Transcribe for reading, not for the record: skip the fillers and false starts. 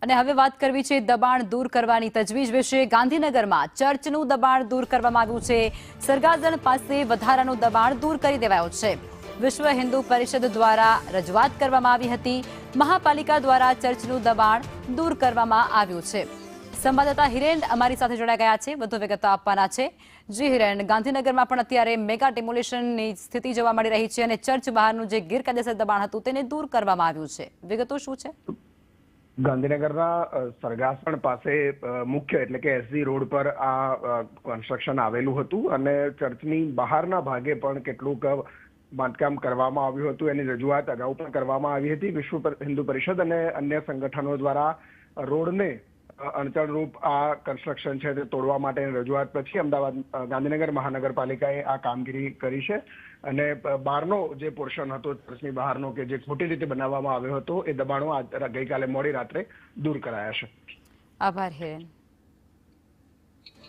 અને હવે વાત કરવી છે દબાણ દૂર કરવાની તજવીજ વિશે। ગાંધીનગરમાં ચર્ચનું દબાણ દૂર કરવામાં આવ્યું છે। સરગાદન પાસે વધારાનું દબાણ દૂર કરી દેવાયું છે। વિશ્વ હિન્દુ પરિષદ દ્વારા રજૂઆત કરવામાં આવી હતી। મહાપાલિકા દ્વારા ચર્ચનું દબાણ દૂર કરવામાં આવ્યું છે। સંવાદદાતા હિરેન અમારી સાથે જોડાઈ ગયા છે, વધુ વિગતો આપવાના છે। જી હિરેન, ગાંધીનગરમાં પણ અત્યારે મેગા ડિમોલિશનની સ્થિતિ જોવા મળી રહી છે અને ચર્ચ બહારનું જે ગેરકાયદેસર દબાણ હતું તેને દૂર કરવામાં આવ્યું છે। વિગતો શું છે? ગાંધીનગરના સરગાસણ પાસે મુખ્ય એટલે કે એસજી રોડ પર આ કન્સ્ટ્રક્શન આવેલું હતું અને ચર્ચની બહારના ભાગે પણ કેટલુંક બાંધકામ કરવામાં આવ્યું હતું। એની રજૂઆત અગાઉ પણ કરવામાં આવી હતી। વિશ્વ હિન્દુ પરિષદ અને અન્ય સંગઠનો દ્વારા રોડને અડચણરૂપ આ કન્સ્ટ્રક્શન છે તે તોડવા માટેની રજૂઆત પછી ગાંધીનગર મહાનગરપાલિકાએ આ કામગીરી કરી છે અને બહારનો જે પોર્શન હતો ચર્ચની બહારનો કે જે ખોટી રીતે બનાવવામાં આવ્યો હતો એ દબાણો ગઈકાલે મોડી રાત્રે દૂર કરાયા છે। આભાર હિરેન।